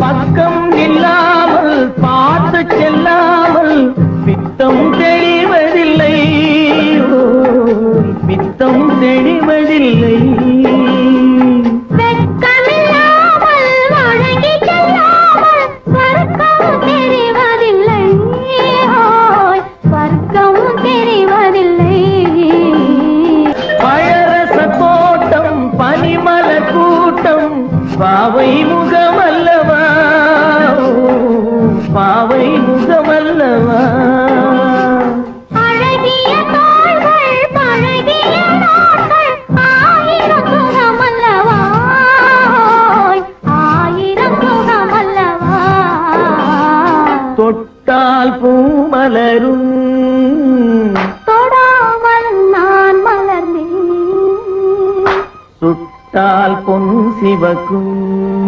பக்கம் இல்லாமல் பார்த்து செல்லாமல் பித்தம் தெளிவதில்லை, பித்தம் தெளிவதில்லை. பாவை முகமல்லவா, பாவை முகமல்லவா. அழகிய தாள்கள் பழகிய நாட்கள் ஆயிரம் சுகமல்லவா, ஆயிரம் சுகமல்லவா. தொட்டால் பூமலரும், தொடாமல் நான் மலர்ந்தேன். சுட்டால் பொன் சிவக்கும்.